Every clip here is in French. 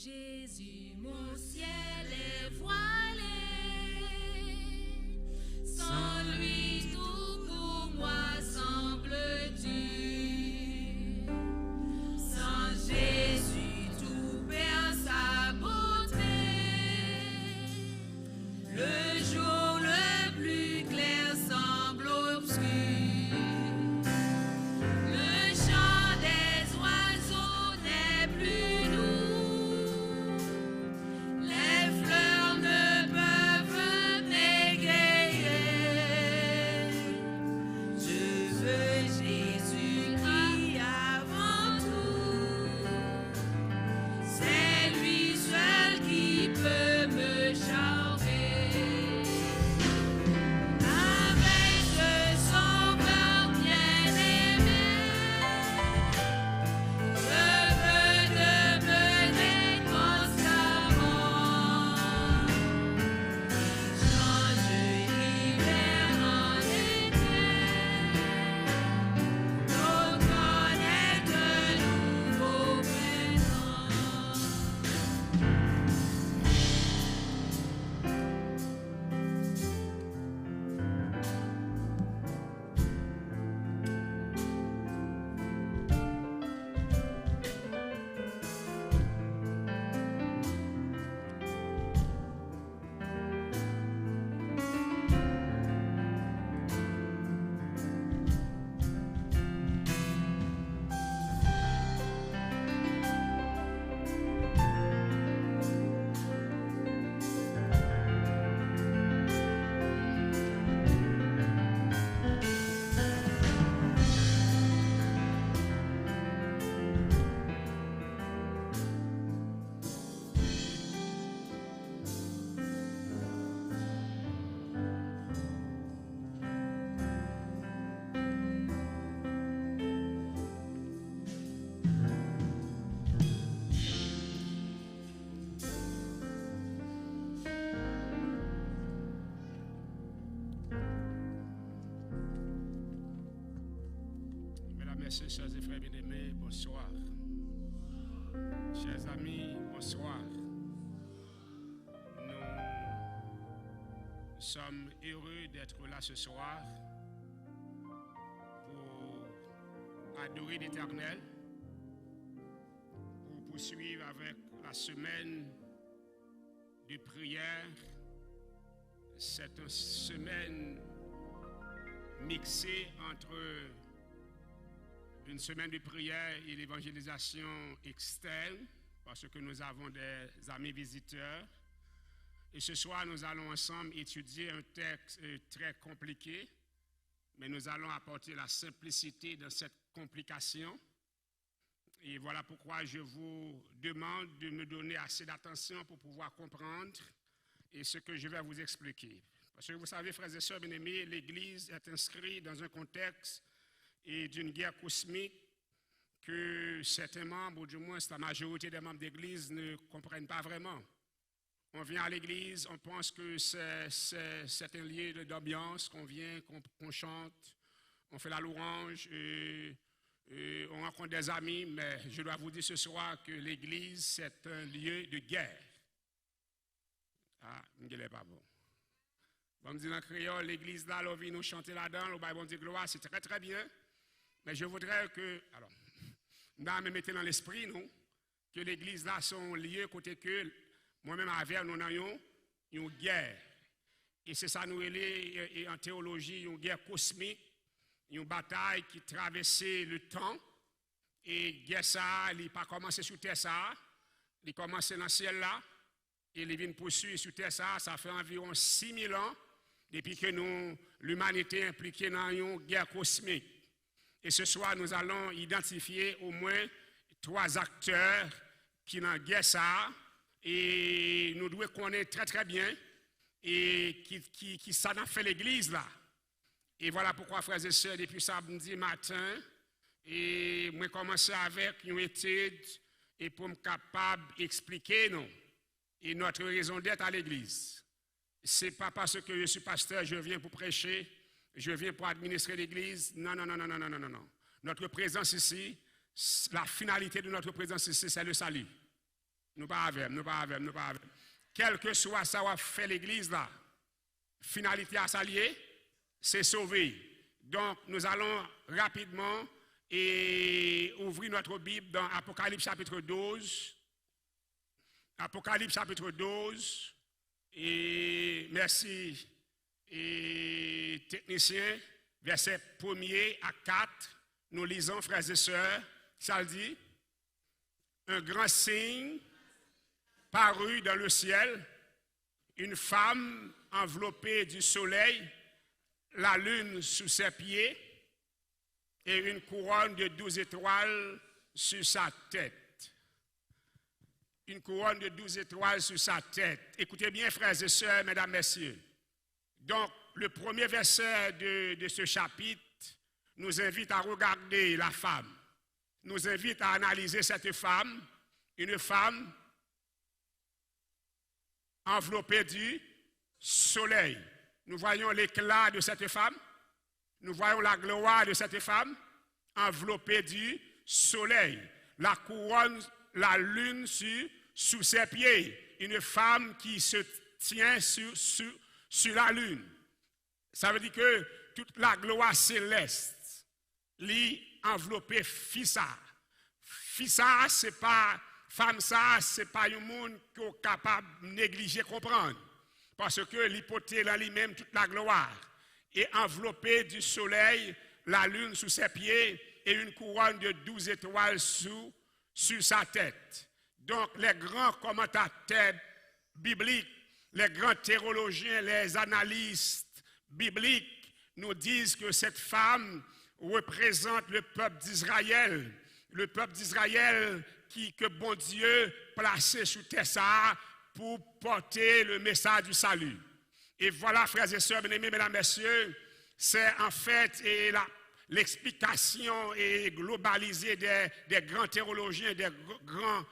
Jésus, mon ciel est voilé. Sans lui, tout pour moi semble dur. Sans Jésus, tout perd sa beauté. Le jour le plus clair semble obscur. Le chant des oiseaux n'est plus doux. Les fleurs ne peuvent m'égayer. Je veux Jésus qui avant tout. C'est lui seul qui peut me charmer. Avec ce sauveur bien-aimé, je veux demeurer constamment. Change l'hiver en été, l'automne est de nouveau présent. Mesdames, Messieurs, chers et frères bien-aimés, bonsoir. Chers amis, bonsoir. Nous sommes heureux d'être là ce soir pour adorer l'Éternel, pour poursuivre avec la semaine de prière. C'est une semaine mixée entre une semaine de prière et l'évangélisation externe, parce que nous avons des amis visiteurs. Et ce soir, nous allons ensemble étudier un texte très compliqué, mais nous allons apporter la simplicité dans cette complication. Et voilà pourquoi je vous demande de me donner assez d'attention pour pouvoir comprendre et ce que je vais vous expliquer. Parce que vous savez, frères et sœurs bien-aimés, l'Église est inscrite dans un contexte et d'une guerre cosmique que certains membres, ou du moins la majorité des membres d'Église, ne comprennent pas vraiment. On vient à l'Église, on pense que c'est un lieu d'ambiance, qu'on vient, qu'on chante, on fait la louange, on rencontre des amis, mais je dois vous dire ce soir que l'Église, c'est un lieu de guerre. Ah, je ne pas bon. On me dit en créole, l'Église là, on vient nous chanter là-dedans, le Bible dit gloire, c'est très très bien. Mais je voudrais que, alors, nous me mettez dans l'esprit, nous, que l'Église là, son lieu côté que moi-même avec nous avons une guerre. Et c'est ça nous relève en théologie, une guerre cosmique, une bataille qui traversait le temps. Et guerre ça, il n'a pas commencé sur terre ça, il a commencé dans le ciel là, et il vient poursuivre sur terre ça, ça fait environ 6000 ans depuis que l'humanité est impliquée dans une guerre cosmique. Et ce soir, nous allons identifier au moins 3 acteurs qui dans la guerre ça, et nous devons connaître très très bien, et qui ça a fait l'Église là. Et voilà pourquoi, frères et sœurs, depuis samedi matin, et moi commencé avec une étude et pour me capable d'expliquer nous et notre raison d'être à l'Église. Ce n'est pas parce que je suis pasteur, je viens pour prêcher, je viens pour administrer l'Église. Non, non, non, non, non, non, non, non. Notre présence ici, la finalité de notre présence ici, c'est le salut. Nous pas avec. Quel que soit ça va faire l'église là, finalité à s'allier, c'est sauver. Donc nous allons rapidement et ouvrir notre Bible dans Apocalypse chapitre 12. Apocalypse chapitre 12. Et merci et technicien, verset 1er à 4. Nous lisons, frères et sœurs, ça dit, un grand signe parut dans le ciel, une femme enveloppée du soleil, la lune sous ses pieds et une couronne de 12 étoiles sur sa tête. Une couronne de 12 étoiles sur sa tête. Écoutez bien, frères et sœurs, mesdames, messieurs. Donc, le premier verset de ce chapitre nous invite à regarder la femme, nous invite à analyser cette femme, une femme enveloppée du soleil. Nous voyons l'éclat de cette femme, nous voyons la gloire de cette femme, enveloppée du soleil. La couronne, la lune sous ses pieds, une femme qui se tient sur la lune. Ça veut dire que toute la gloire céleste l'y enveloppée Fissa. Fissa, c'est pas femme ça, c'est pas un monde qui est capable de négliger, comprendre. Parce que l'hypothèse en lui-même toute la gloire est enveloppée du soleil, la lune sous ses pieds et une couronne de 12 étoiles sur sa tête. Donc les grands commentateurs bibliques, les grands théologiens, les analystes bibliques nous disent que cette femme représente le peuple d'Israël que bon Dieu placé sous terre ça pour porter le message du salut. Et voilà, frères et sœurs, bien-aimés, mesdames, messieurs, c'est en fait l'explication et globalisée des grands théologiens, des grands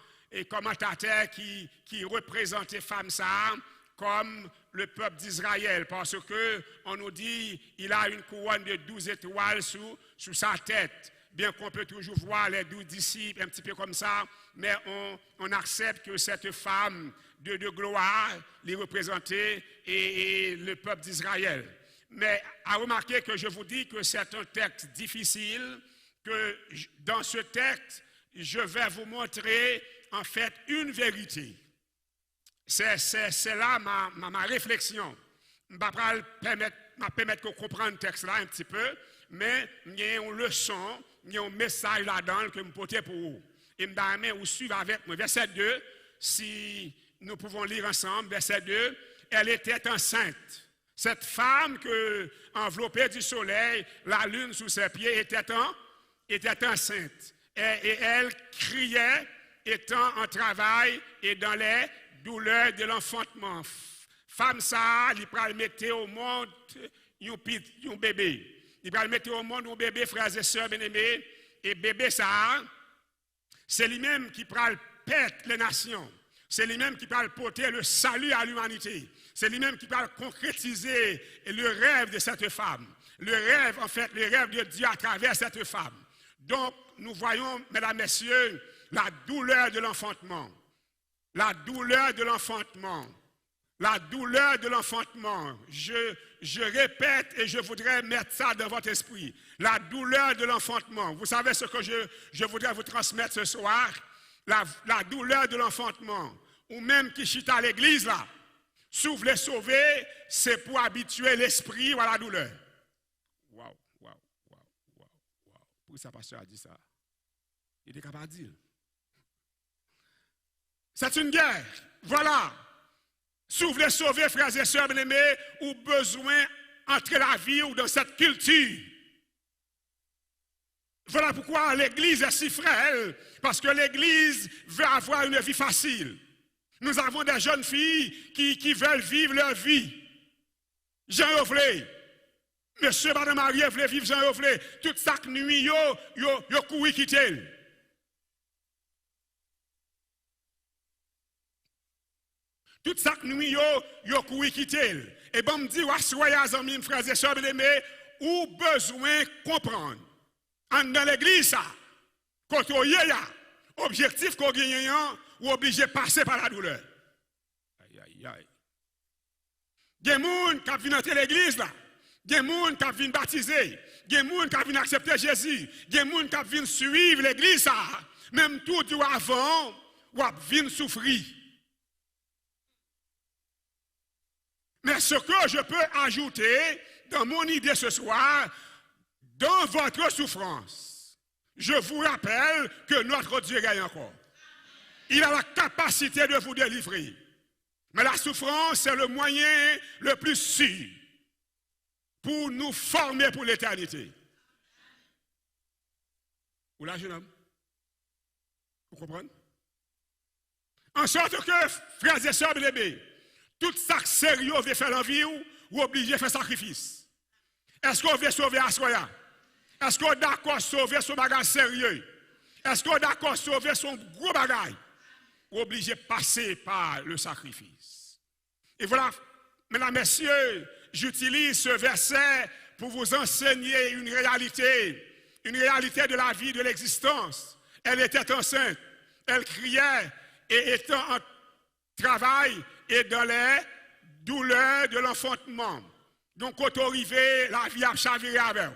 commentateurs qui représentaient femme ça comme le peuple d'Israël, parce que on nous dit il a une couronne de 12 étoiles sous sa tête. Bien qu'on peut toujours voir les 12 disciples un petit peu comme ça, mais on accepte que cette femme de gloire les représentait et le peuple d'Israël. Mais à remarquer que je vous dis que c'est un texte difficile, que dans ce texte, je vais vous montrer en fait une vérité. C'est là ma réflexion. Je ne vais pas permettre qu'on comprenne le texte là un petit peu, mais il y a une leçon, il y a un message là-dedans que je porte pour vous. Et je vais vous suivre avec moi. Verset 2, si nous pouvons lire ensemble, verset 2, elle était enceinte. Cette femme enveloppée du soleil, la lune sous ses pieds, était enceinte. Et elle criait, étant en travail et dans les douleurs de l'enfantement. Femme ça, il va mettre au monde un bébé. Il va mettre au monde un bébé, frères et sœurs bien-aimés. Et bébé ça, c'est lui-même qui va perdre les nations. C'est lui-même qui va porter le salut à l'humanité. C'est lui-même qui va concrétiser le rêve de cette femme. Le rêve, en fait, le rêve de Dieu à travers cette femme. Donc, nous voyons, mesdames, messieurs, la douleur de l'enfantement. La douleur de l'enfantement. La douleur de l'enfantement. Je répète et je voudrais mettre ça dans votre esprit. La douleur de l'enfantement. Vous savez ce que je voudrais vous transmettre ce soir? La douleur de l'enfantement. Ou même qui chita à l'église là. Si vous voulez sauver, c'est pour habituer l'esprit à la douleur. Waouh. Pourquoi ça, pasteur a dit ça? Il est capable de dire. C'est une guerre. Voilà. Si vous voulez sauver, frères et sœurs bien-aimés, ou besoin d'entrer la vie ou dans cette culture. Voilà pourquoi l'église est si frêle. Parce que l'église veut avoir une vie facile. Nous avons des jeunes filles qui veulent vivre leur vie. Jean Rovlé. Monsieur Madame Marie voulait vivre Jean Rovlé. Toute chaque nuit, yo couru quitter. Toute chaque nuit, yo couru quitter. Et bon me dit, soyez amis, frères et sœurs bien-aimés, ou besoin comprendre. Dans l'église, ça, quand on y est, objectif qu'on gagne, ou obligé de passer par la douleur. Aïe, aïe, aïe. Il y a des gens qui viennent entrer l'église là. Il y a des gens qui viennent baptiser. Il y a des gens qui viennent accepter Jésus. Il y a des gens qui viennent suivre l'église ça. Même tout du avant, ou viennent souffrir. Mais ce que je peux ajouter dans mon idée ce soir, dans votre souffrance, je vous rappelle que notre Dieu gagne encore. Il a la capacité de vous délivrer. Mais la souffrance, c'est le moyen le plus sûr pour nous former pour l'éternité. Ou là, jeune homme? Vous comprenez? En sorte que, frères et sœurs bien-aimés, tout ça sérieux veut faire l'envie ou obligé de faire sacrifice. Est-ce qu'on veut sauver Assoya? Est-ce qu'on est d'accord sauver son bagage sérieux? Est-ce qu'on est d'accord sauver son gros bagage? Ou obligé de passer par le sacrifice? Et voilà, mesdames, messieurs, j'utilise ce verset pour vous enseigner une réalité de la vie, de l'existence. Elle était enceinte, elle criait et étant en travail et dans les douleurs de l'enfantement. Donc, quand on arrivait, la vie a chaviré avec.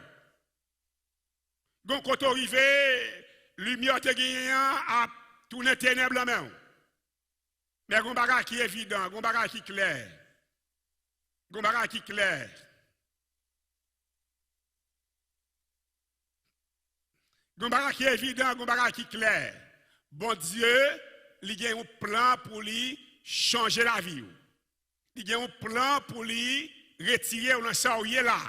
Donc, quand on arrivait, lumière te gagnant a tourné ténèbres en main. Mais il y a un bagage qui est évident, un bagage qui est clair. Un bagage qui est clair. Un bagage qui est évident, un bagage qui est clair. Bon Dieu, il a un plan pour lui changer la vie. Il a un plan pour lui retirer ou ça où il est là.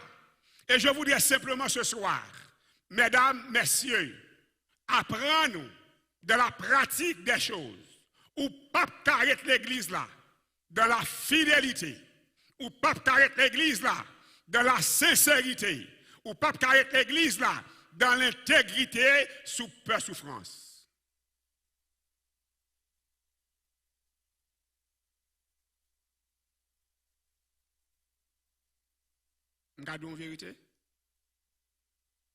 Et je vous dis simplement ce soir, mesdames, messieurs, apprenez-nous de la pratique des choses. Ou pas arrêter l'église là, dans la fidélité. Ou pas arrêter l'église là, dans la sincérité. Ou pas arrêter l'église là, dans l'intégrité sous peur souffrance. Regardons en vérité.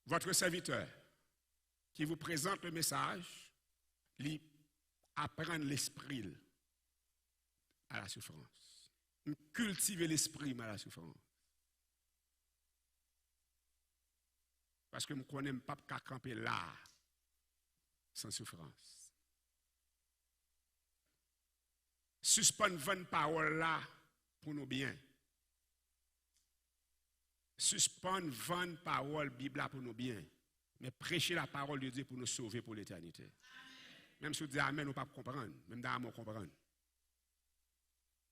Votre serviteur qui vous présente le message, lui apprendre l'esprit à la souffrance. Cultiver l'esprit à la souffrance. Parce que je ne connais pas qu'à camper là sans souffrance. Suspendre 20 paroles là pour nous bien. Suspendre 20 paroles Bible pour nous bien. Mais prêcher la parole de Dieu pour nous sauver pour l'éternité. Même si vous dites Amen, nous ne pouvons pas comprendre. Même dans l'amour, comprendre.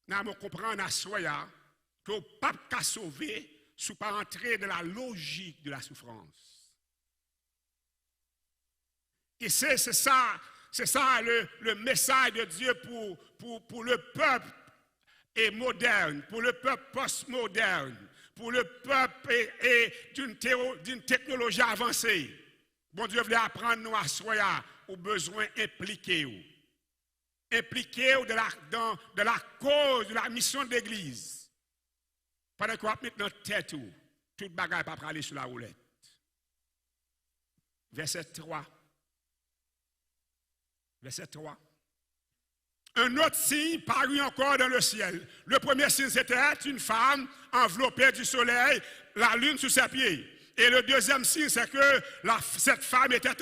Dans l'amour, comprendre à soi que vous ne pouvez pas sauver si vous ne pas entrer dans la logique de la souffrance. Et c'est ça le message de Dieu pour le peuple moderne, pour le peuple postmoderne, pour le peuple d'une technologie avancée. Bon Dieu voulait apprendre nous à soi au besoin impliqué de la cause de la mission de l'Église. Pendant qu'on va mettre notre tête toute bagaille pas aller sur la roulette. Verset 3. Verset 3. Un autre signe parut encore dans le ciel. Le premier signe, c'était une femme enveloppée du soleil, la lune sous ses pieds. Et le deuxième signe, c'est que cette femme était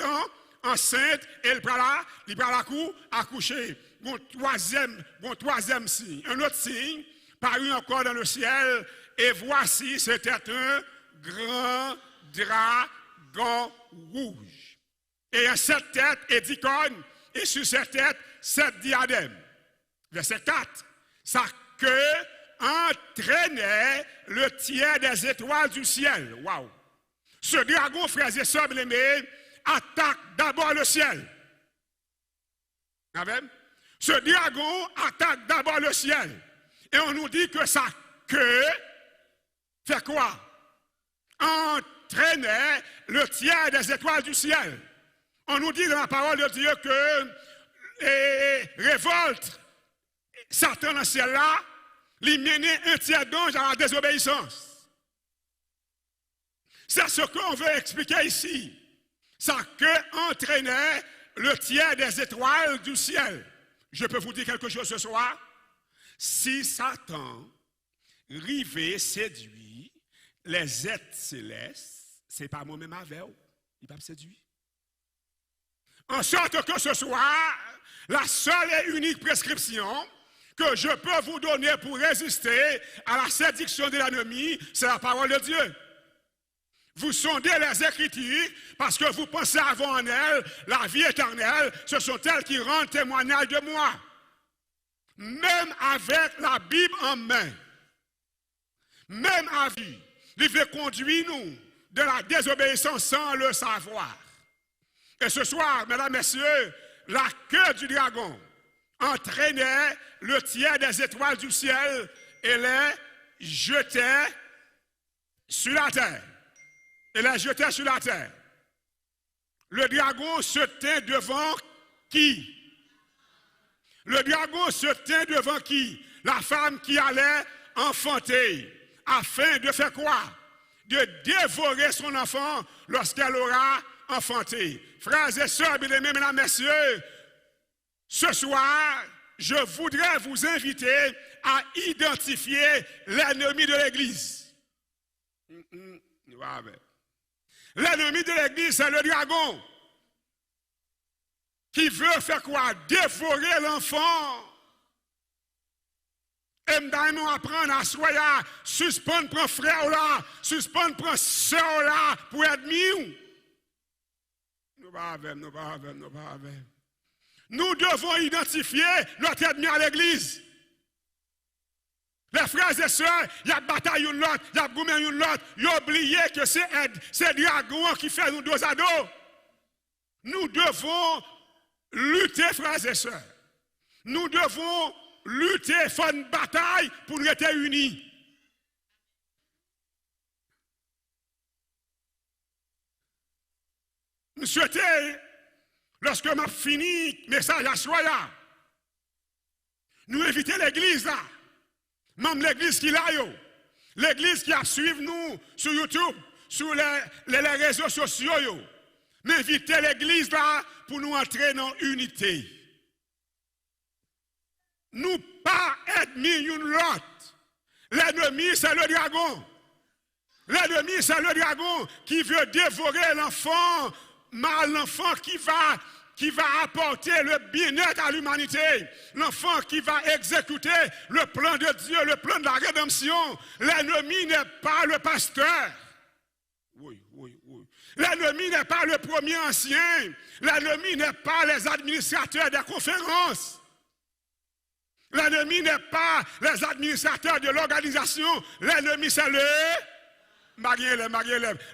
enceinte et elle prend la cour accoucher. Bon troisième signe. Un autre signe parut encore dans le ciel et voici, c'était un grand dragon rouge. Et à 7 têtes et 10 cornes et sur cette tête 7 diadèmes. Verset 4. Sa queue entraînait le tiers des étoiles du ciel. Waouh! Ce dragon, frères et sœurs bien-aimés, attaque d'abord le ciel. Amen. Ce dragon attaque d'abord le ciel. Et on nous dit que sa queue fait quoi? Entraînait le tiers des étoiles du ciel. On nous dit dans la parole de Dieu que révolte Satan dans le ciel là, lui menait un tiers d'ange à la désobéissance. C'est ce qu'on veut expliquer ici. Sa queue entraînait le tiers des étoiles du ciel. je peux vous dire quelque chose ce soir. Si Satan rivé séduit les êtres célestes, c'est pas moi-même avec eux. Il va me séduire. En sorte que ce soir, la seule et unique prescription que je peux vous donner pour résister à la séduction de l'ennemi, c'est la parole de Dieu. Vous sondez les Écritures parce que vous pensez avoir en elles la vie éternelle. Ce sont elles qui rendent témoignage de moi. Même avec la Bible en main, même à vie, il veut conduire nous de la désobéissance sans le savoir. Et ce soir, mesdames, messieurs, la queue du dragon entraînait le tiers des étoiles du ciel et les jetait sur la terre. Et les jetait sur la terre. Le dragon se tint devant qui? Le dragon se tint devant qui? La femme qui allait enfanter. Afin de faire quoi? De dévorer son enfant lorsqu'elle aura enfanté. Frères et sœurs, bien-aimés, mesdames, messieurs, ce soir, je voudrais vous inviter à identifier l'ennemi de l'Église. L'ennemi de l'Église, c'est le dragon qui veut faire quoi? Dévorer l'enfant. Et nous apprendre à soyer, suspendre pour frère là, suspendre pour soeur là, pour admirer. Nous devons identifier notre ennemi à l'église. Les frères et sœurs, il y a bataille une l'autre, il y a goumé une l'autre, ils ont oublié que c'est dragon qui fait nous dos à dos. Nous devons lutter, frères et sœurs. Nous devons lutter, faire une bataille pour nous être unis. Je souhaitais, lorsque m'a fini le message à Soya, nous éviter l'église là, même l'église qui l'a, l'église qui a suivi nous sur YouTube, sur les réseaux sociaux, mais éviter l'église là pour nous entrer dans l'unité. Nous pas ennemis une l'autre. L'ennemi, c'est le dragon. L'ennemi, c'est le dragon qui veut dévorer l'enfant, mal l'enfant qui va apporter le bien-être à l'humanité. L'enfant qui va exécuter le plan de Dieu, le plan de la rédemption. L'ennemi n'est pas le pasteur. Oui. L'ennemi n'est pas le premier ancien. L'ennemi n'est pas les administrateurs des conférences. L'ennemi n'est pas les administrateurs de l'organisation. L'ennemi, c'est le...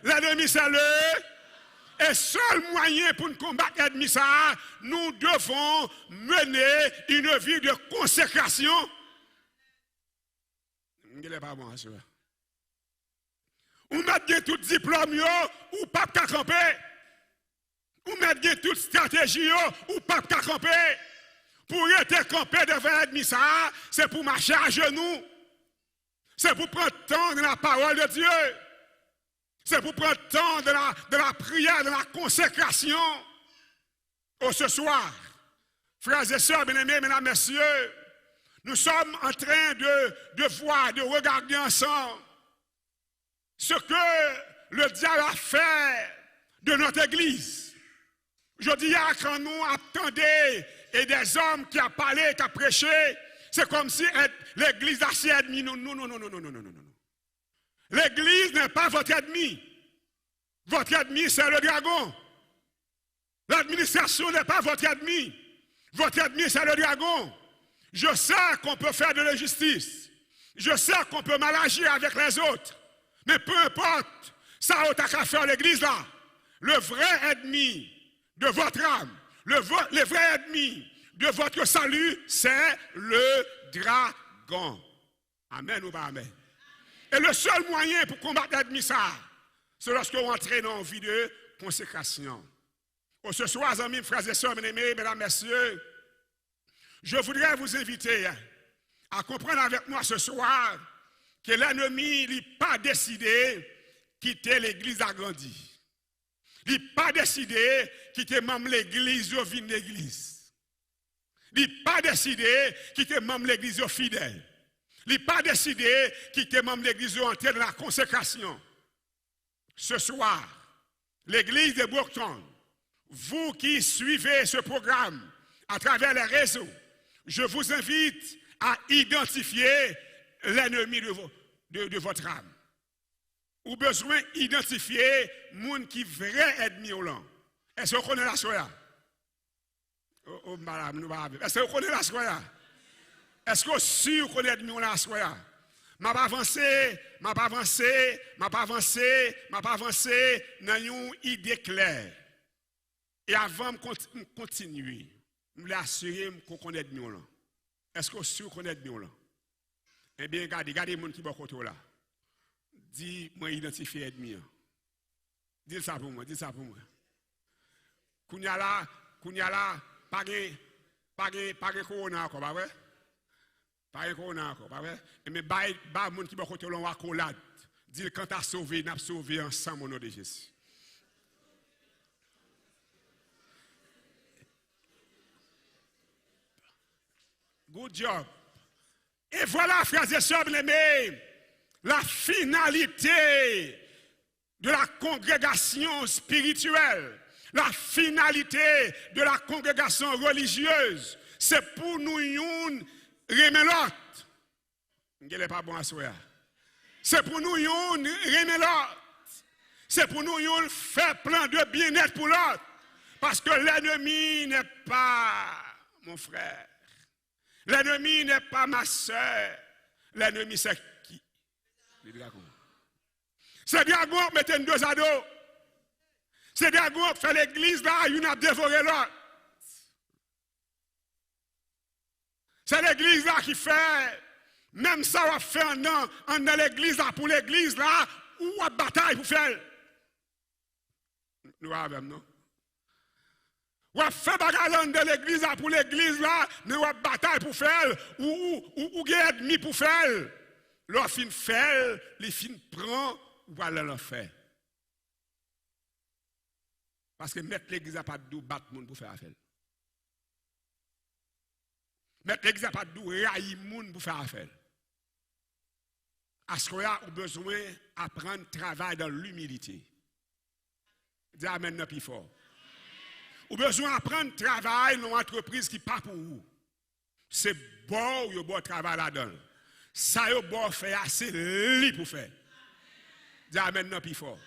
L'ennemi, c'est le... Et seul moyen pour nous combattre l'ennemi, ça, nous devons mener une vie de consécration. Ou mettre tout diplôme, ou pas qu'à camper. Ou mettre toute stratégie, ou pas qu'à camper. Pour être campé devant l'ennemi, ça, c'est pour marcher à genoux. C'est pour prendre temps de la parole de Dieu. C'est pour prendre temps de la prière, de la consécration. Oh, ce soir, frères et sœurs, bien-aimés, mesdames, messieurs, nous sommes en train de voir, de regarder ensemble ce que le diable a fait de notre église. Je dis, quand nous attendons et des hommes qui ont parlé, qui ont prêché, c'est comme si l'église a ses ennemis. Non. L'église n'est pas votre ennemi. Votre ennemi, c'est le dragon. L'administration n'est pas votre ennemi. Votre ennemi, c'est le dragon. Je sais qu'on peut faire de l'injustice. Je sais qu'on peut mal agir avec les autres. Mais peu importe, ça a qu'à faire l'église là. Le vrai ennemi de votre âme, le vrai ennemi de votre salut, c'est le dragon. Amen ou pas amen? Et le seul moyen pour combattre l'ennemi, ça, c'est lorsque vous entrez dans une vie de consécration. Oh, ce soir, amis, frères et sœurs, bien-aimés, mesdames, messieurs, je voudrais vous inviter à comprendre avec moi ce soir que l'ennemi n'a pas décidé de quitter l'église agrandie. Il n'a pas décidé de quitter même l'église ou venir l'église. Il n'a pas décidé qu'il était membre de l'église fidèle. Il n'a pas décidé qu'il était membre de l'église entré dans la consécration. Ce soir, l'église de Brookton, vous qui suivez ce programme à travers les réseaux, je vous invite à identifier l'ennemi de votre âme. Ou besoin d'identifier les gens qui sont vrais ennemis au long. Est-ce que vous connaissez la soya? Oh, madame, nous va. Est-ce que vous connaissez la soya? Est-ce que vous sûr qu'on est ennemis la soya? Je vais avancer dans une idée claire. Et avant de continuer, je vais assurer qu'on connaît ennemis là. Est-ce que vous sûr qu'on est ennemis là? Eh bien, regardez les gens qui sont côté là. Dis-moi identifier ennemi. Dis ça pour moi, dis ça pour moi. Kounya là, pas de corona encore, pas vrai? Pas de corona encore, pas vrai? Mais bah moun qui ba côté l'on accolade. Dis quand t'as sauvé, n'a sauvé ensemble au nom de Jésus. Good job. Et voilà, frères et sœurs bien-aimés, la finalité de la congrégation spirituelle, la finalité de la congrégation religieuse, c'est pour nous remettre l'autre. Ce n'est pas bon à soi. C'est pour nous remettre l'autre. C'est pour nous faire plein de bien-être pour l'autre. Parce que l'ennemi n'est pas mon frère. L'ennemi n'est pas ma soeur. L'ennemi c'est qui? Les dragons. C'est dragon qui mettent deux à dos. C'est dragon qui fait l'église là, il a dévoré l'autre. C'est l'église là qui fait, même ça va faire dans l'église là, pour l'église là, ou à bataille pour faire. Nous avons, non? Ou à faire bagarre dans l'église là, pour l'église là, nous avons bataille pour faire, ou ennemi pour faire. Leur fin fait, les fins prend, ou va leur faire. Parce que mettre l'église à pas de battre le monde pour faire affaire. Mettre l'église à pas de railler le monde pour faire affaire. Est-ce qu'on a besoin d'apprendre à travailler dans l'humilité? Dis amen, non plus fort. Ou besoin d'apprendre à travailler dans une entreprise qui n'est pas pour vous. C'est bon ou bon travail là-dedans. Ça y est bon faire assez libre pour faire. Dis amen, non plus fort.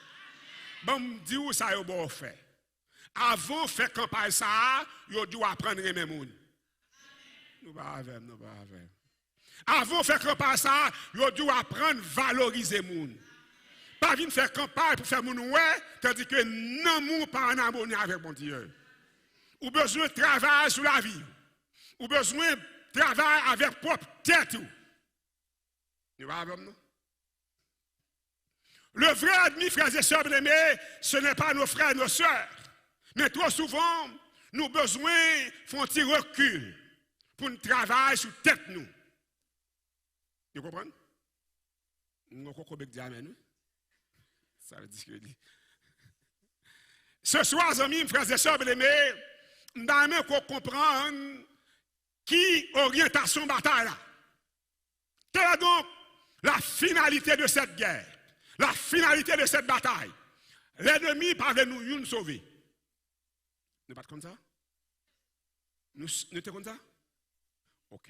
Bon, dis où ça y est bon faire. Avant de faire campagne ça, vous devez apprendre les mêmes choses. Nous pas avec. Avant de faire campagne ça, vous devez apprendre à valoriser les gens. Pas venir faire campagne pour faire les gens, tandis que non, nous pas en harmonie avec mon Dieu. Ou besoin de travailler sur la vie. Ou besoin de travailler avec propre tête. Nous pas avec nous. Le vrai ennemi, frères et sœurs bien-aimés, ce n'est pas nos frères et nos sœurs. Mais trop souvent, nous avons besoin de faire un petit recul pour nous travailler sur la tête. Nous comprenez? Nous comprenons bien, amen. Ça veut dire que ce soir, amis, frères et sœurs bien-aimés, nous devons comprendre qui orientation bataille là. Quelle est donc la finalité de cette guerre? La finalité de cette bataille? L'ennemi parle de nous sauver. Nous pas comme ça? Nous sommes comme ça? Ok.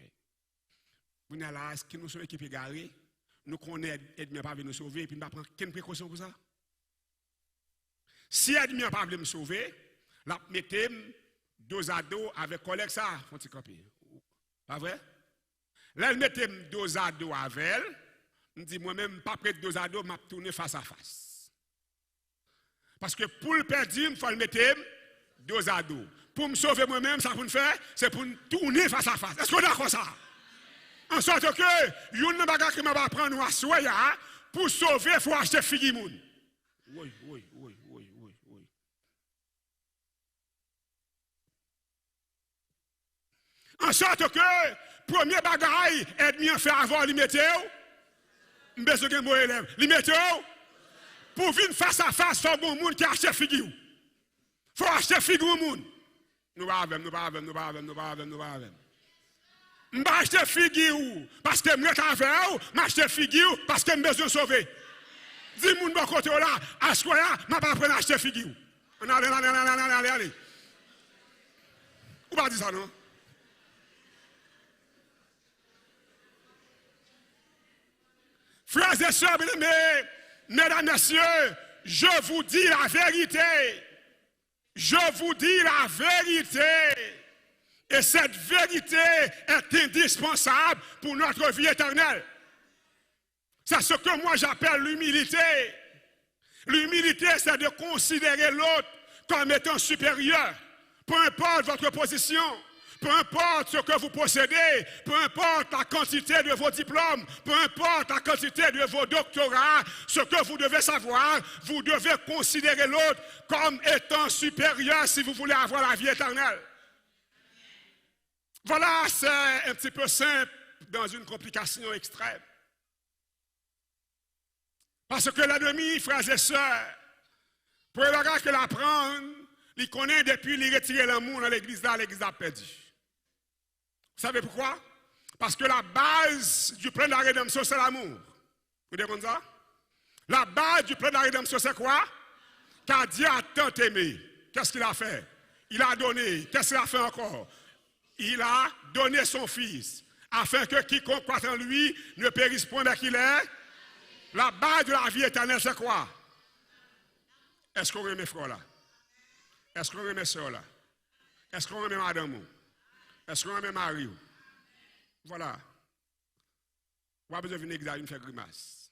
Vous n'êtes là, est-ce que nous sommes équipés garés? Nous connaissons l'ennemi pas nous sauver et puis nous ne prendre quelle précaution pour ça? Si l'ennemi n'a pas me sauver, la mettez dos à dos avec collègue ça, font petit camper. Pas vrai? Là, elle mettez dos à dos avec elle, me dit moi-même pas prêt dos à dos, m'a tourner face à face. Parce que pour le perdre, il faut le mettre dos à dos. Pour me sauver moi-même, ça pour me faire, c'est pour me tourner face à face. Est-ce qu'on est d'accord ça? En sorte que, yon nan baga qui m'a pas prendre à soya, pour sauver, il faut acheter figi moun. Oui. En sorte que, premier bagaille, ennemi en fait avoir l'immétéo, m'besoin de mon élève, l'immétéo, pour venir face à face, il faut bon moun qui achète figi ou. Faut acheter figi ou moun. Nous pas avec. Je vais acheter figure parce que je suis avec vous, je vais acheter figure parce que je besoin de sauver. Dis-moi de côté là, à ce moment-là, je ne vais pas prendre acheter figure. Allez. Ou pas dire ça, non? Frères et sœurs, mesdames, messieurs, je vous dis la vérité. Je vous dis la vérité. Et cette vérité est indispensable pour notre vie éternelle. C'est ce que moi j'appelle l'humilité. L'humilité, c'est de considérer l'autre comme étant supérieur. Peu importe votre position, peu importe ce que vous possédez, peu importe la quantité de vos diplômes, peu importe la quantité de vos doctorats, ce que vous devez savoir, vous devez considérer l'autre comme étant supérieur si vous voulez avoir la vie éternelle. Voilà, c'est un petit peu simple dans une complication extrême. Parce que l'ennemi, frères et sœurs, pour le gars que l'apprendre, il connaît depuis qu'il retire l'amour dans l'église là, l'église a perdu. Vous savez pourquoi? Parce que la base du plan de la rédemption, c'est l'amour. Vous comprenez ça? La base du plan de la rédemption, c'est quoi? Car Dieu a tant aimé. Qu'est-ce qu'il a fait? Il a donné. Qu'est-ce qu'il a fait encore? Il a donné son Fils, afin que quiconque croit en lui ne périsse point, mais qu'il est. La base de la vie éternelle, c'est quoi? Est-ce qu'on remet frère là? Est-ce qu'on remet soeur là? Est-ce qu'on remet madame? Est-ce qu'on remet mari? Voilà. Vous avez besoin d'une église à venir faire grimace.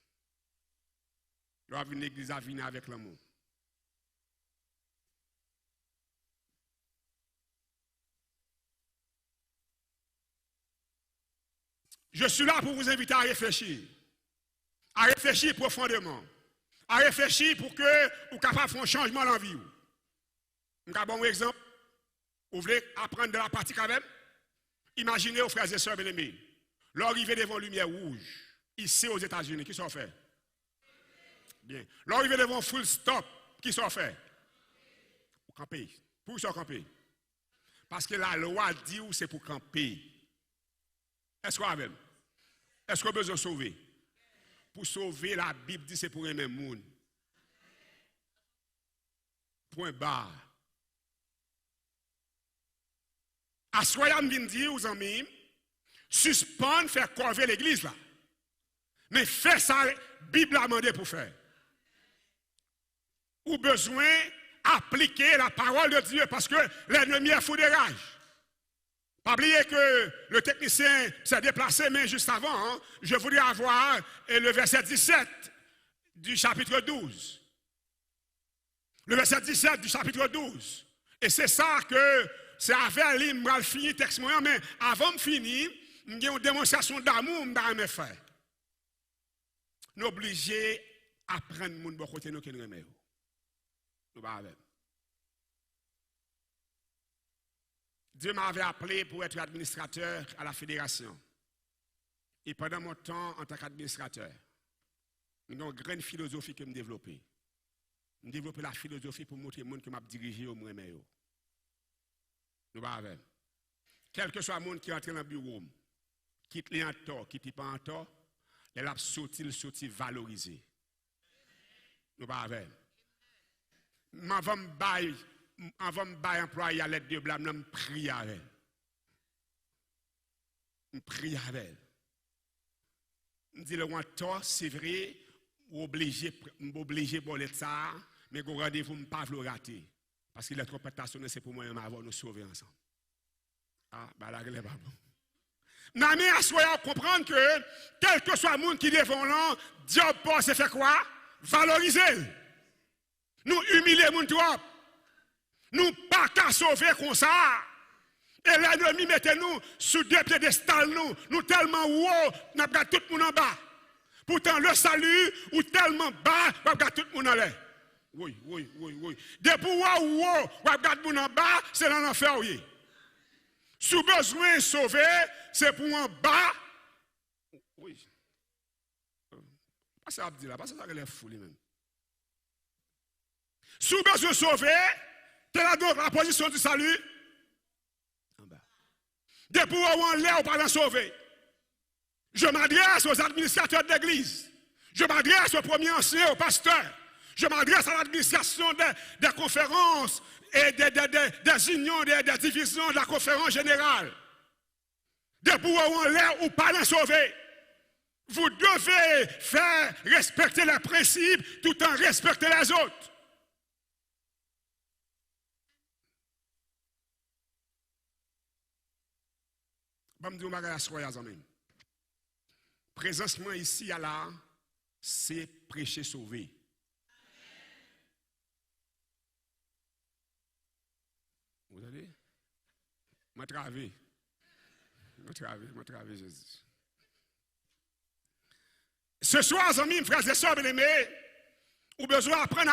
Vous avez une église à venir avec l'amour. Je suis là pour vous inviter à réfléchir. À réfléchir profondément. À réfléchir pour que vous capable de faire un changement dans la vie. Je vais vous donner un exemple. Vous voulez apprendre de la pratique quand même? Imaginez aux frères et sœurs bien-aimés. L'arrivée devant lumière rouge, ici aux États-Unis, qui sont fait? Bien. L'arrivée devant full stop, qui sont fait? Pour camper. Pour ça camper. Parce que la loi dit où c'est pour camper. Est-ce qu'on a même? Est-ce qu'on a besoin de sauver? Pour sauver, la Bible dit c'est pour aimer le monde. Point barre. À ce moment-là, je dis aux amis, suspendre, faire corver l'église là. Mais faire ça, la Bible a demandé pour faire. Ou besoin d'appliquer la parole de Dieu parce que l'ennemi est fou de rage. Pas oublier que le technicien s'est déplacé, mais juste avant, je voulais avoir le verset 17 du chapitre 12. Le verset 17 du chapitre 12. Et c'est ça que c'est avec lui, je vais finir le texte, mais avant de finir, j'ai une démonstration d'amour que je faire. Nous sommes obligés d'apprendre le monde de côté nous qui nous aimons. Nous sommes Dieu m'avait appelé pour être administrateur à la fédération. Et pendant mon temps, en tant qu'administrateur, j'ai une grande philosophie que je développée. Je développé la philosophie pour montrer au monde que je dirigé au moins. Nous avons. Quel que soit le monde qui entre dans le bureau, quitte les en tort, quitte pas en tort, elle a sorti valorisé. Nous avons. Avant de bailler employé à l'aide de blâme, je prie avec elle. Je prie avec elle. Je dis le tort, c'est vrai, obligé pour l'être ça, mais au rendez-vous, je ne pas le rater. Parce que la trompettation, c'est pour moi et ma voix nous sauver ensemble. Ah, bah la relève pas bon. Mais à soi, comprendre que, quel que soit le monde qui est devant là, Dieu pense faire quoi? Valoriser. Nous humilier le monde trop. Nous pas qu'à sauver comme ça. Et l'ennemi mettez nous sous deux piédestals, nous tellement haut, nous avons tout le monde en bas. Pourtant, le salut, ou tellement bas, nous avons tout le monde en l'air. Oui. Depuis où, vous avez tout le monde en bas, c'est dans l'enfer. Sous besoin de sauver, c'est pour en bas. Oui. Pas ça, Abdi là, pas ça, ça relève fou lui-même. Sous besoin de sauver, quelle est donc la position du salut? En bas. Depuis où on l'est, on pas sauver. Je m'adresse aux administrateurs de l'église. Je m'adresse aux premiers anciens, aux pasteurs. Je m'adresse à l'administration des conférences et des unions, des divisions de la conférence générale. Depuis où on l'est, on pas la sauver. Vous devez faire respecter les principes tout en respectant les autres. Je vais vous dire à soi, les amis. Présentement ici, à là, c'est prêcher sauver. Vous allez? Je travaille Jésus. Ce soir, les amis, frères et sœurs bien-aimés, ou besoin d'apprendre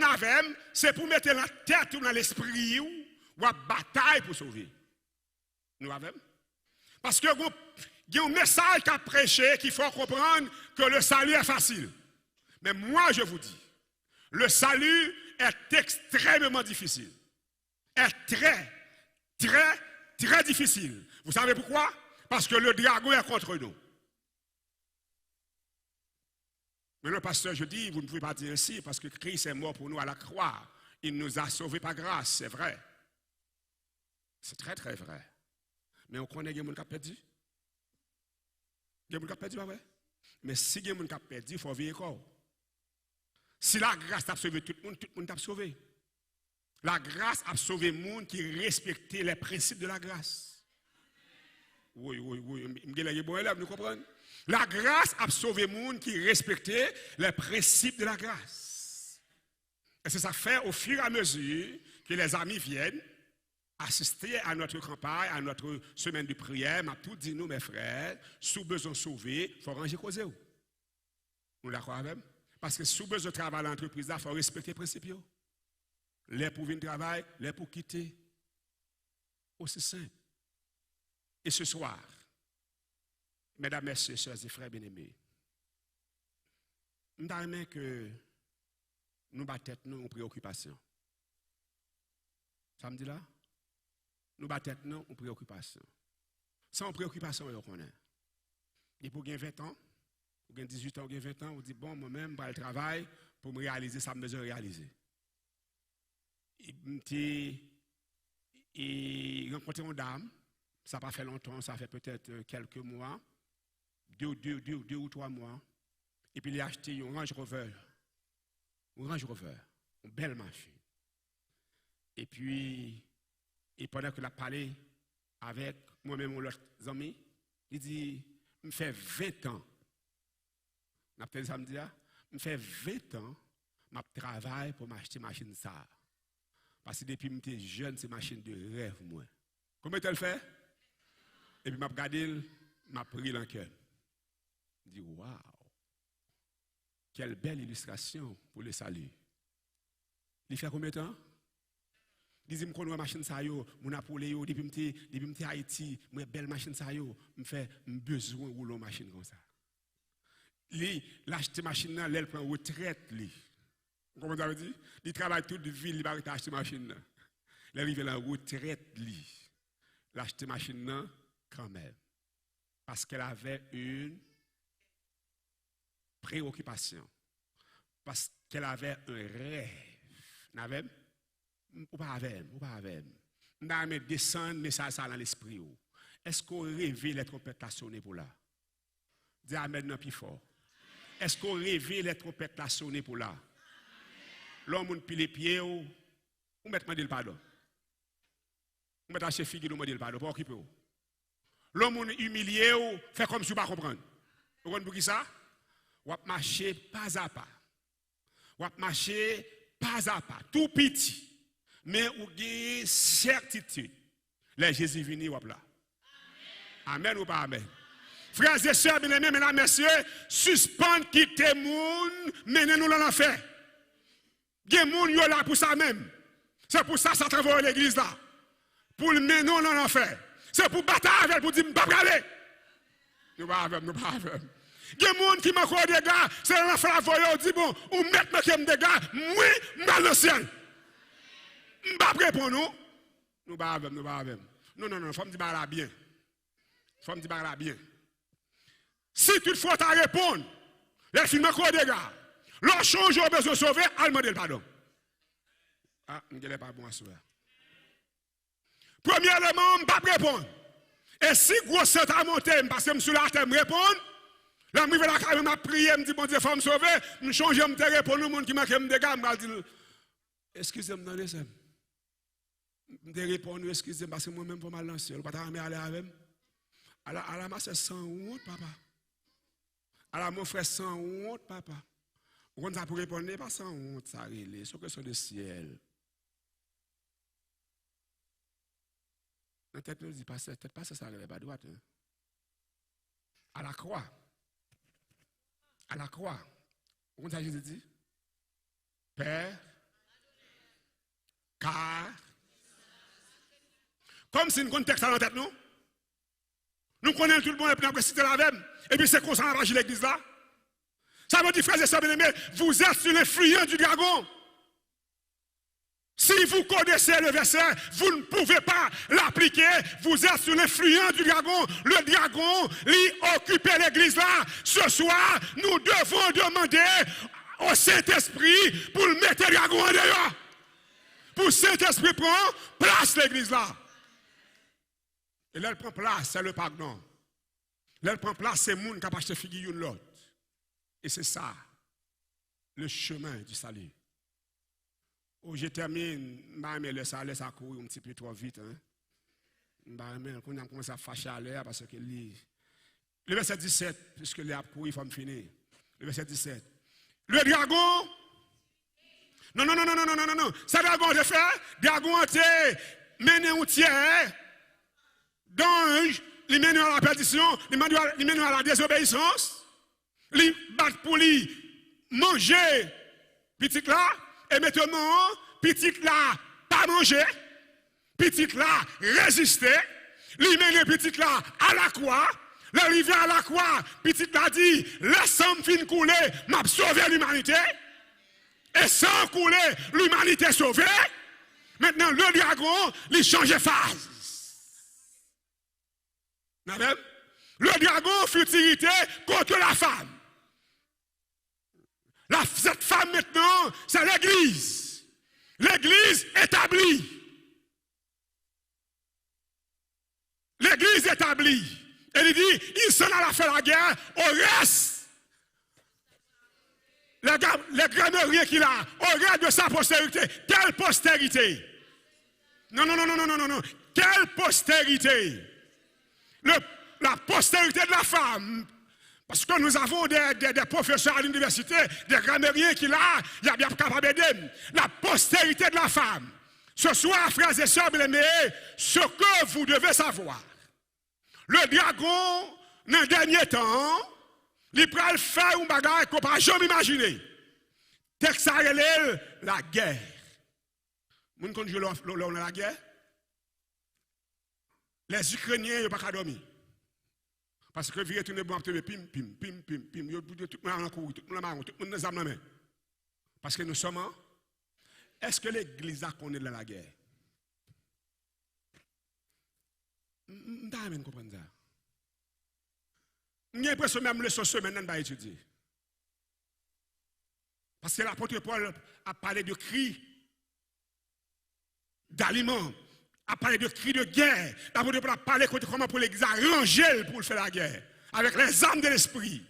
avec, c'est pour mettre la tête ou dans l'esprit ou à bataille pour sauver. Nous avons. Parce que il y a un message qu'a prêché qu'il faut comprendre que le salut est facile. Mais moi, je vous dis, le salut est extrêmement difficile. Est très, très, très difficile. Vous savez pourquoi? Parce que le dragon est contre nous. Mais le pasteur, je dis, vous ne pouvez pas dire ainsi, parce que Christ est mort pour nous à la croix. Il nous a sauvés par grâce, c'est vrai. C'est très, très vrai. Mais on connaît les gens qui ont perdu. Les gens qui ont perdu, pas vrai? Mais si les gens qui ont perdu, il faut veiller encore. Si la grâce a sauvé tout le monde t'a sauvé. La grâce a sauvé le monde qui respectait les principes de la grâce. Oui. Nous comprenons? La grâce a sauvé le monde qui respectait les principes de la grâce. Et c'est ça fait au fur et à mesure que les amis viennent assister à notre campagne, à notre semaine de prière, m'a tout dit nous, mes frères, sous besoin de sauver, il faut ranger causer. Nous d'accord avec? Parce que sous besoin de travailler à l'entreprise, il faut respecter les principes. Les pour venir travailler, les pour quitter. Aussi simple. Et ce soir, mesdames, messieurs, sœurs et frères bien-aimés, nous avons que nous battons nous en préoccupation. Ça me dit là? Nous battons nous en préoccupation. Sans préoccupation, on connaît. Et pour gagner 20 ans, pour gagner 18 ans, ou 20 ans, on dit bon, moi-même, je vais travailler pour me réaliser ça, me réaliser. Et rencontrer une dame, ça n'a pas fait longtemps, ça fait peut-être quelques mois, deux ou 3 mois, et puis il a acheté un Range Rover, une belle machine. Et puis, pendant que la parlé avec moi-même l'autre ami, il dit, me fait 20 ans, je me fait 20 ans, je travaille pour m'acheter une machine ça. Parce que depuis que j'étais jeune, c'est une machine de rêve, moi. Comment tu le fais? Et puis, je regardé, je pris dans le cœur. Je dis, waouh, quelle belle illustration pour le salut. Il fait combien de temps? Il dit, je connais une machine ça, mon apolé, depuis que j'étais à Haïti, une belle machine ça, je fais besoin de rouler une machine comme ça. Il achète une machine, il prend retraite. Comment ça veut dire? Il travaille toute la vie, il va acheter une machine. Il arrive à la retraite, il achète une machine quand même. Parce qu'elle avait une préoccupation. Parce qu'elle avait un rêve. Ou pas avec. Nous allons descendre message ça dans l'esprit. Est-ce qu'on rêve les trompettes à sonner pour là? Dis Amen non plus fort. Est-ce qu'on rêve les trompettes à sonner pour là? L'homme pile les pieds ou mettre demander le pardon. Ou mettre chez fille demander le pardon pour occuper. L'homme humilié ou fait comme si vous ne comprendre. Vous comprenez pour qui ça? Ou marcher pas à pas. Ou marcher pas à pas, tout petit. Mais ou avez certitude. Les Jésus venu ou là. Amen ou pas amen. Frères et sœurs, bien-aimés, mesdames, messieurs, suspendre quitter moun, menez-nous dans l'enfer. Il y a des gens qui sont là pour ça même. C'est pour ça que ça travaille l'église là. Pour le mener dans l'enfer. C'est pour battre avec, pour dire, je ne peux pas aller. Nous ne pouvons pas aller. Il y a des gens qui m'ont dit, des gars, c'est l'enfer la voie, dit, bon, ou mettre mes des gars, oui, je vais dans le ciel. Je ne peux pas répondre, nous. Nous pas avec. Non, faut me dire là bien. Faut me dire là bien. Si toutefois tu répondre, les films encore des gars. Leur change au besoin de sauver, elle demande le pardon. Ah, je ne pas bon à sauver. Premièrement, je ne peux pas répondre. Et si gros saint a monté, parce que je suis là, je me répondre. Là, je vais la caméra, je prie, je me dis, bon Dieu, il faut me sauver. Je change, je me répondre, le monde qui m'a fait me dégâts, je dis, excusez-moi, dans je me répondre, excusez-moi, parce que moi-même, je vais me lancer. Je ne vais pas aller avec moi. À la masse, sans honte, papa. À la mon frère, sans honte, papa. On a pour répondre, pas sans honte, ça relève, c'est question de ciel. La tête nous dit, pas ça relève pas droite. À la croix. À la croix. On a Jésus dit, Père, car. Comme si nous avons un texte dans la tête, nous connaissons tout le monde et puis après citer la même. Et puis c'est comme ça qu'on a l'église là. Ça veut dire, frères et sœurs bien-aimés, vous êtes sur les fuyants du dragon. Si vous connaissez le verset, vous ne pouvez pas l'appliquer. Vous êtes sur les fuyants du dragon. Le dragon, lui, occupait l'église là. Ce soir, nous devons demander au Saint-Esprit pour mettre le dragon en dehors. Pour le Saint-Esprit prendre place l'église là. Et là, elle prend place, c'est le pardon. Là, elle prend place, c'est le monde qui a acheté figure l'autre. Et c'est ça, le chemin du salut. Oh, je termine, mais ça court un petit peu trop vite. Mais on a commencé à fâcher à l'air parce que le verset 17, puisque les a couru, il faut me finir. Le verset 17. Le dragon. Non. Ça dragon de fait, dragon a été mené au tiers. Donc, il mène à la perdition, il mène à la désobéissance. Il bat pour lui manger petit là, et maintenant, petit là, pas manger, petit là, résister, il mène petit là à la croix, l'arrivée à la croix, petit là dit, laisse-moi fin couler, m'a sauvé l'humanité, et sans couler, l'humanité sauvée, maintenant le dragon, il change de phase. Le dragon fut irrité contre la femme. Cette femme maintenant, c'est l'église. L'église établie. L'église établie. Et il dit, il s'en a fait la guerre au reste. Les graneriers qu'il a, au reste de sa postérité. Quelle postérité? Non. Quelle postérité? La postérité de la femme. Parce que nous avons des professeurs à l'université, des grammairiens qui là, il y a bien capable d'aider. La postérité de la femme. Ce soir, frères et sœurs bien-aimés, ce que vous devez savoir. Le dragon, dans le dernier temps, il peut faire une bagarre qu'on ne peut jamais imaginer. Texte à la guerre. Vous connaissez la guerre? Les Ukrainiens n'ont pas qu'à dormir. Parce que vous retournez bon, pim. Tout le monde a couru, tout le monde a main. Parce que nous sommes en. Est-ce que l'église a connu dans la guerre? Je ne sais pas comprendre ça. J'ai l'impression que même leçon semaine, on va étudier. Parce que l'apôtre Paul a parlé de cris d'aliments. A parlé de cris de guerre. L'apôtre Paul a parlé de comment pour l'église ranger pour faire la guerre. Avec les armes de l'esprit.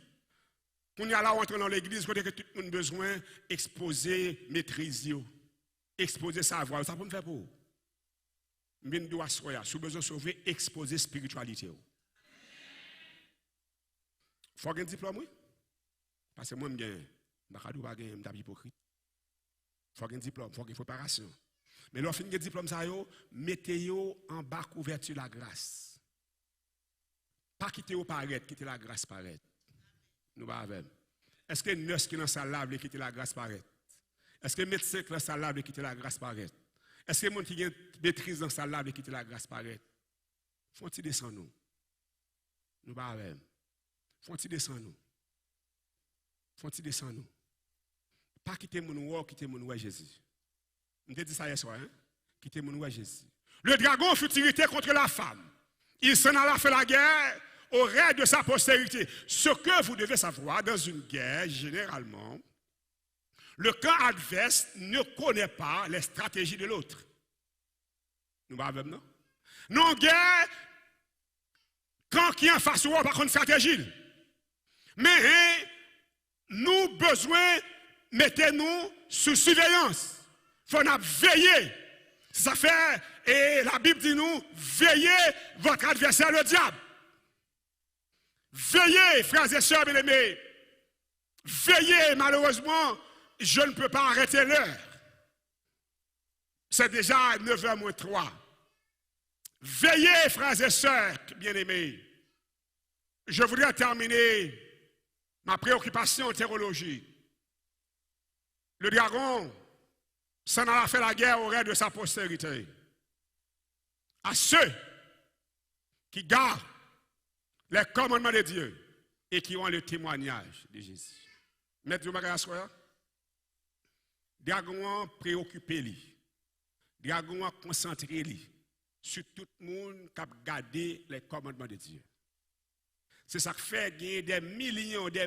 On y a là entrer dans l'église, côté que tout le monde a besoin d'exposer, maîtriser, exposer savoir. Ça peut me faire pour. Je dois soya. Si vous besoin de sauver, exposer spiritualité. Il faut avoir un diplôme, oui. Parce que moi, je ne suis pas hypocrite. Il faut avoir un diplôme, il faut une préparation. Mais lorsque vous avez un diplôme, mettez-vous en bas couverture la grâce. Pas quitter paraître, quitter la grâce paraître. Nous va avec. Est-ce que nurse qui est dans sa lave quitter la grâce paraître? Est-ce que médecin qui est dans sa lave quitter la grâce paraître? Est-ce que les gens qui ont maîtrise dans sa lave quitter la grâce paraître? Faut-il descendre nous? Nous va avec. Faut-il descendre nous? Faut-il descendre nous? Pas quitter mon ouah, quitter mon ouah Jésus. Je te dis ça hier soir, hein? Quitter mon ouah Jésus. Le dragon fut irrité contre la femme. Il s'en alla faire la guerre au reste de sa postérité. Ce que vous devez savoir, dans une guerre, généralement, le camp adverse ne connaît pas les stratégies de l'autre. Nous m'avons non? Non, guerre, quand qui est en face, on par contre stratégie. Mais nous besoin, mettez-nous sous surveillance. Il faut veiller. Ça fait, et la Bible dit nous, veillez votre adversaire le diable. Veillez, frères et sœurs bien-aimés. Veillez, malheureusement, je ne peux pas arrêter l'heure. C'est déjà 9h moins 3. Veillez, frères et sœurs bien-aimés. Je voudrais terminer ma préoccupation en théologie. Le dragon s'en alla faire la guerre au reste de sa postérité. À ceux qui gardent les commandements de Dieu et qui ont le témoignage de Jésus. Mettez vous à soi. Dragon préoccupé lui. Dragon concentré lui sur tout le monde qui a gardé les commandements de Dieu. C'est ça qui fait gagner des millions de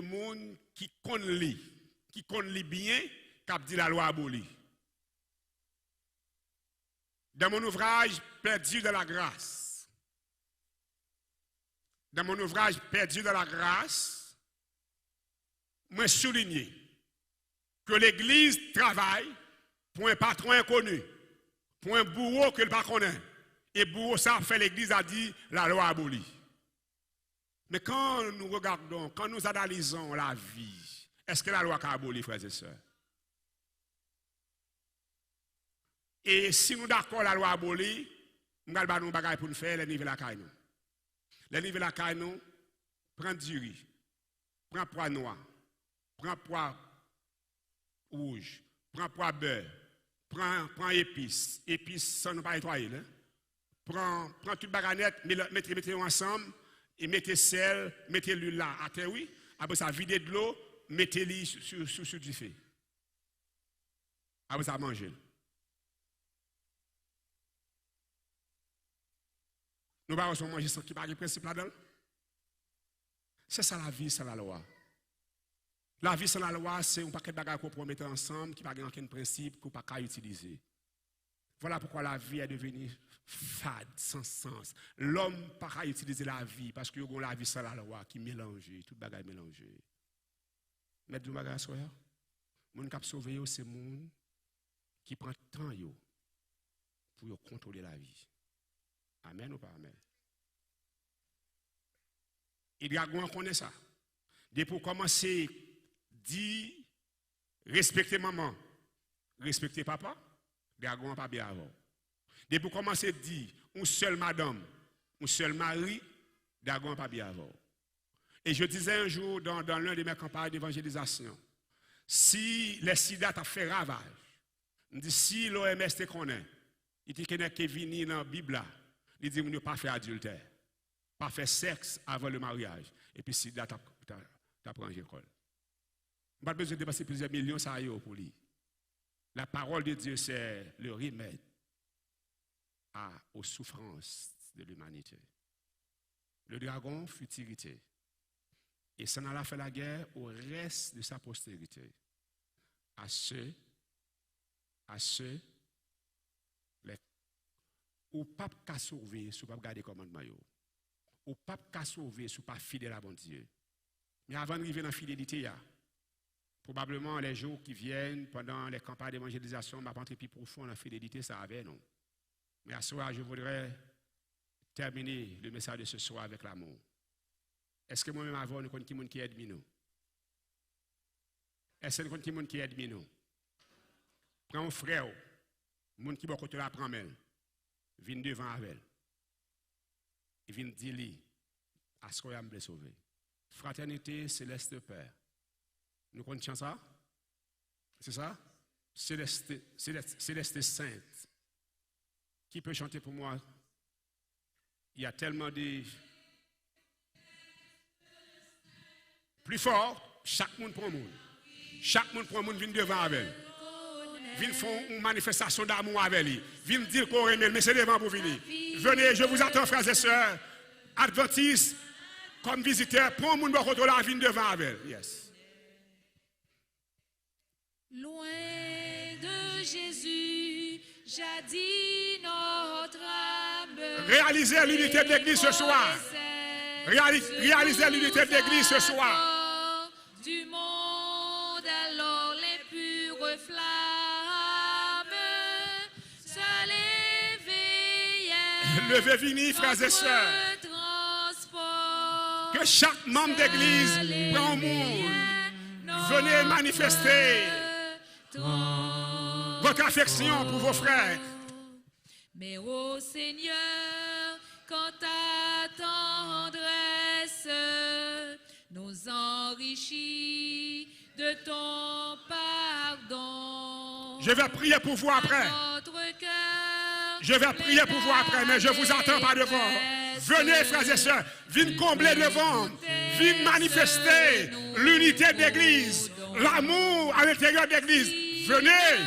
monde qui connaissent bien, qui a dit la loi abolie. Dans mon ouvrage Perdu dans la grâce, moi souligné que l'Église travaille pour un patron inconnu, pour un bourreau que le pas connaît. Et bourreau, ça fait l'Église a dit la loi abolie. Mais quand nous regardons, quand nous analysons la vie, est-ce que la loi a aboli, frères et sœurs? Et si nous d'accord la loi abolie, nous allons nous bagaille pour nous faire les niveaux de la caille. Les niveaux de la caille, nous, prends du riz, prends poids noir, prends poids rouge, prends poids beurre, prends épices, sans nous pas nettoyer. Prends toute baganette, mettez ensemble, et mettez sel, mettez l'huile là, à terre, oui. Après ça, videz de l'eau, mettez-le sur du feu. Après ça, mangez. Nous ne pouvons pas manger sans qu'il n'y ait pas de principe là-dedans. C'est ça la vie, c'est la loi. La vie sans la loi, c'est un paquet de bagages qu'on peut mettre ensemble, qui n'a pas aucun principe, qu'on ne peut pas utiliser. Voilà pourquoi la vie est devenue fade, sans sens. L'homme ne peut pas utiliser la vie, parce qu'il y a la vie sans la loi, qui mélange, tout bagage mélangé. Mais du bagage soya, mon cap sauver c'est monde qui prend temps pour contrôler la vie. Amen ou pas amen? Et dragon connaît ça. Dès pour commencer, dit respecter maman, respecter papa, dragon pas bien avant. Dès pour commencer, dit une seule madame, un seul mari, dragon pas bien avant. Et je disais un jour dans l'un de mes campagnes d'évangélisation, si les sida a fait ravage, si l'OMS te connaît, il te connaît qui vient dans la Bible, il dit qu'il ne pas faire adultère, pas faire sexe avant le mariage, et puis sida t'apprend l'école. On n'a pas besoin de dépasser plusieurs millions, ça aille pour lui. La parole de Dieu, c'est le remède aux souffrances de l'humanité. Le dragon fut irrité. Et s'en alla faire la guerre au reste de sa postérité. À ceux, ou pas qu'à sauver, si pas garder commandement, ou pas qu'à sauver, si pas fidèle à bon Dieu. Mais avant d'arriver dans la fidélité, probablement les jours qui viennent, pendant les campagnes d'évangélisation, ma pensée plus profonde dans la fidélité, ça avait, non. Mais à ce soir, je voudrais terminer le message de ce soir avec l'amour. Est-ce que moi-même avant, nous connaissons qui aide nous? Est-ce que nous connaissons qui aide nous? Prends un frère, mon qui va côté la prend elle, vient devant avec elle. Il vient dire lui, à ce qu'on a me sauver. Fraternité, céleste Père. Nous connaissons ça? C'est ça? Céleste Sainte. Qui peut chanter pour moi? Il y a tellement de... Plus fort, chaque monde prend monde. Chaque monde prend monde vient devant avec. Viens faire une manifestation d'amour avec lui. Viens dire qu'on aime, mais c'est devant pour venir. Venez, je vous attends, frères et sœurs. Adventistes, comme visiteurs, prends mon contre la vie devant avec. Yes. Loin de Jésus, jadis notre âme. Réalisez l'unité de l'église ce soir. Réalisez l'unité de l'église ce soir. Du monde, alors les pures flammes se l'éveillèrent. Levez venir, frères et sœurs. Que chaque membre d'église prend au monde. Venez manifester votre affection pour vos frères. Mais ô Seigneur, quand ta tendresse nous enrichit de ton pardon. Je vais prier pour vous après. Je vais prier pour vous après, mais je vous attends pas devant. Venez, frères et sœurs, venez combler devant. Venez manifester l'unité de l'église, l'amour à l'intérieur de l'église. Venez.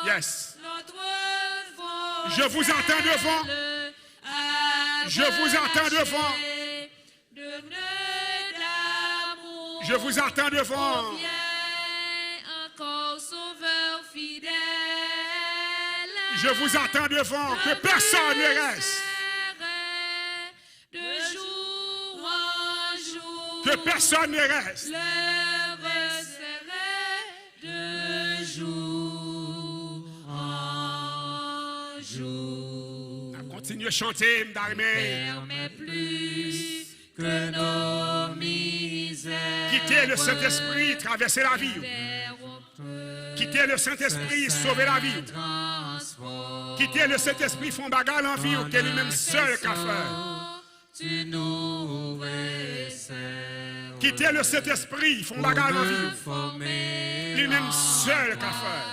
Yes. Je vous attends devant. Je vous attends devant. Je vous attends devant. Je vous attends devant. Que personne ne reste. Que personne ne reste. De jour en jour. Continuez à chanter, Permets plus que nos misères. quittez le Saint-Esprit, traversez la vie. Quittez le Saint-Esprit, sauvez la vie. Quittez le Saint-Esprit, font bagarre en vie, ou qu'est lui-même seul qu'à faire. Tu nous resserres. Quittez le Saint-Esprit, font bagarre en vie. Lui-même seul qu'à faire.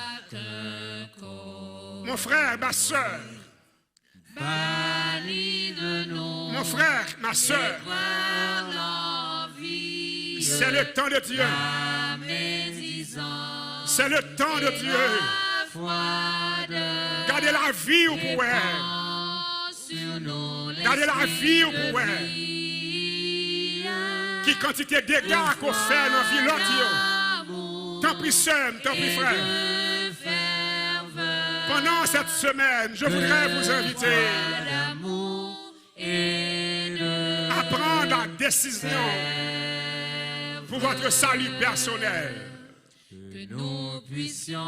Mon frère, ma soeur. Mon frère, ma soeur. C'est le temps de Dieu. C'est le temps de Dieu. Gardez la vie au pouvoir. Gardez la vie au pouvoir. Qui quantité de dégâts qu'on fait dans la vie l'autre. Tant pis sœur, tant pis frère. Pendant cette semaine, je voudrais vous inviter à prendre la décision pour votre salut personnel. Que nous puissions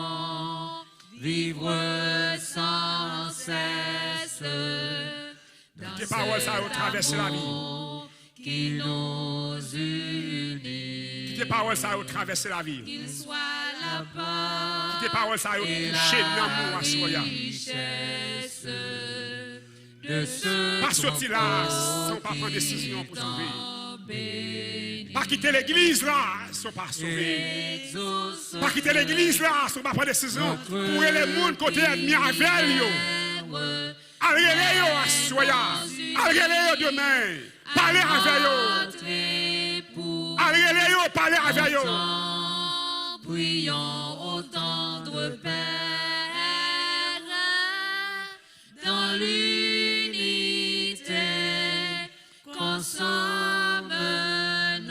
vivre sans cesse dans Des paroles, ça a traversé la vie. qui nous unit. Des paroles, ça a traversé la vie. Qu'il soit la part Des paroles, ça a touché l'amour à soi. richesse de ce Pas sortir là sans pas prendre décision pour sauver. béni. Pas quitter l'église là sans pas sauver. Pas quitter l'église là sans pas prendre décision pour les gens côté ennemi avec eux. Allez à soya. Allez demain. Parlez avec eux. Allez parlez avec eux. Prions au tendre Père dans l'unité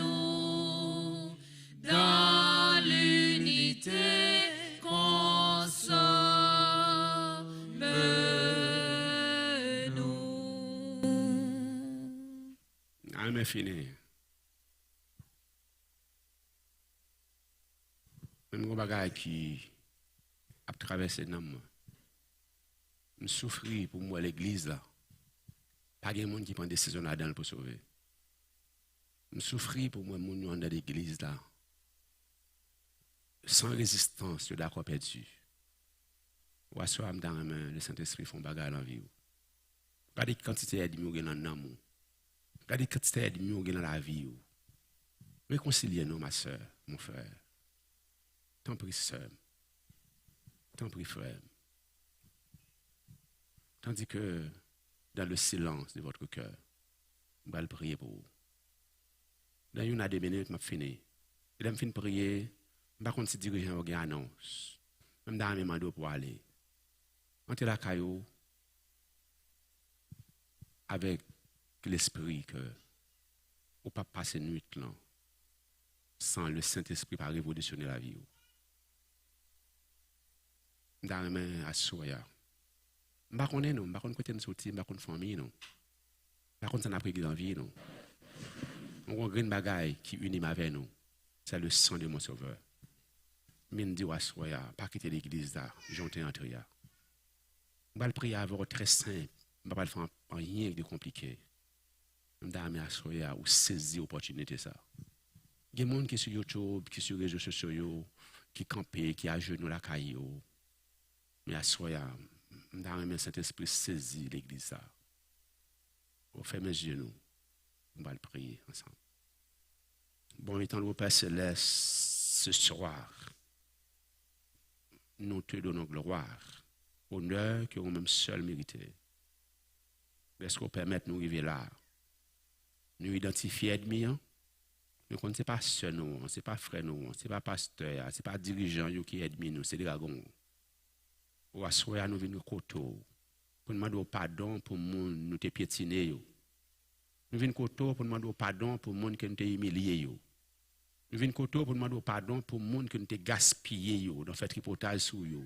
consomme-nous dans l'unité consomme-nous. Amen fini. Même un bagage qui a traversé dans moi. Je souffre pour moi l'église là. Pas de monde qui prend des décisions là-dedans pour sauver. Je souffre pour moi mon dans l'église là. Sans résistance, je suis d'accord perdu. Ou à soi dans la main, le Saint-Esprit font bagarre en vie. Regardez quantité de mieux dans l'amour. Regardez quantité de mieux dans la vie. Réconciliez-nous, ma soeur, mon frère. Tant pis, sœur. Tant pis, frère. Tandis que dans le silence de votre cœur, je vais prier pour vous. Dans une à 2 minutes, je vais finir. Et je vais prier, je ne vais pas diriger une annonce. Même dans mes mandats pour aller. Entre la caillou avec l'esprit que ou pas passer nuit là sans le Saint-Esprit pas révolutionner la vie. Dans mes assoya. M'pa connait non, m'pa connait côté nous sorti, m'pa connait famille non. M'pa connait ça n'a pris dans vie non. On grand bagaille qui unit avec nous. C'est le sang de mon sauveur. Min di assoya, pas quitter l'église là, j'entends entrer là. M'pa le prier avec très simple, m'pa pas faire rien de compliqué. M'da me assoya ou saisir opportunité ça. Il y a des gens qui sont sur YouTube, qui sont sur les réseaux sociaux, qui campent, qui à genoux la caillou. Mais assoya, m'da me Saint-Esprit saisir l'église ça. On fait mes genoux, on va le prier ensemble. Bon, étant le Père Céleste, ce soir, nous te donnons gloire, honneur que nous-mêmes seuls mérité. Est-ce qu'on permet de nous arriver là? Nous identifier ennemis, nous ne sommes pas sœurs, nous, ce n'est pas frères, nous, ce n'est pas pasteur, ce n'est pas dirigeant qui est ennemi, nous, c'est des dragons. Ou à soi, nous venons koto pour demander pardon pour moun nous te piétiner yo. Nous venons koto pour demander pardon pour moun qui nous te humilié yo. Nous venons koto pour demander pardon pour moun qui nous te gaspillé yo, dans fait tripotage sur yo.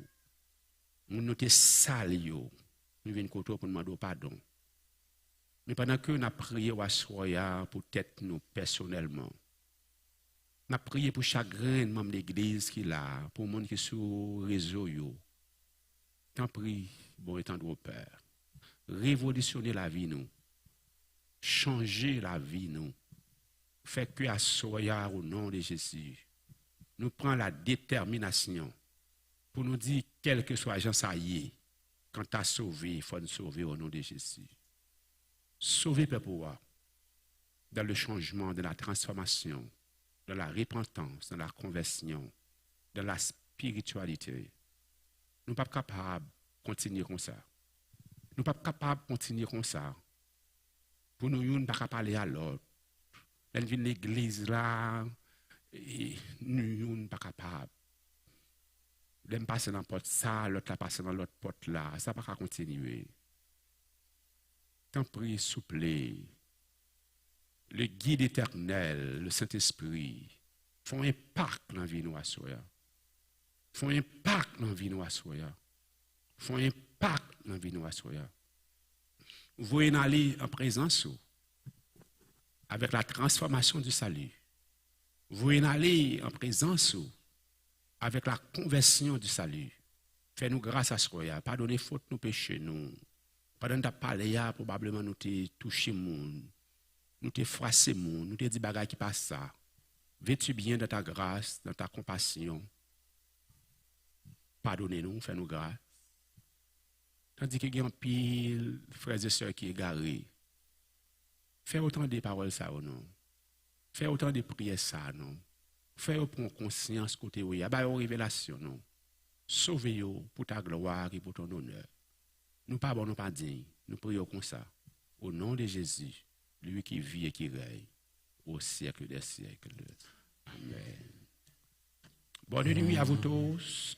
Nous te sale yo. Nous venons koto pour demander pardon. Mais pendant que nous avons prié à soi pour tête nous personnellement, nous avons prié pour chaque membre de l'église qui est là, pour les gens qui sont sur le réseau. Tant prie, bon étant de Père, révolutionner la vie, nous, changer la vie, nous, faire que à soi au nom de Jésus, nous prenons la détermination pour nous dire, quel que soit Jean ça y est, quand tu as sauvé, il faut nous sauver au nom de Jésus. Sauver peuple dans le changement, dans la transformation, dans la repentance, dans la conversion, dans la spiritualité. Nous ne sommes pas capables de continuer comme ça. Nous ne sommes pas capables de continuer comme ça. Pour nous, nous ne sommes pas parler à l'autre. Nous venons de l'église là, et nous ne sommes pas capables. Nous passer dans la porte ça, l'autre passer dans l'autre porte là. Ça ne va pas continuer. Tant prie, souple, le guide éternel, le Saint-Esprit, font impact dans la vie de nous à soi. Font impact dans la vie de nous à soi. Font impact dans la vie de nous à soi. Vous voyez aller en présence avec la transformation du salut. Vous voyez aller en présence avec la conversion du salut. Fais-nous grâce à soi. Pardonnez faute nos péchés, nous. Pendant que tu parlé, probablement nous t'ai touché moun, nous t'ai froissé moun, nous t'ai dit bagay qui passe ça. Vêtu bien de ta grâce, de ta compassion. Pardonnez-nous, fais-nous grâce. Tandis qu'il y a un pile frères et sœurs qui est égarés. Fais autant de paroles ça ou non. Fais autant de prières ça non. Fais prendre conscience côté où il y a une révélation non. Sauvez-vous pour ta gloire et pour ton honneur. Nous ne parlons pas dignes, nous prions comme ça. Au nom de Jésus, lui qui vit et qui règne au siècle des siècles. Amen. Bonne nuit à vous tous.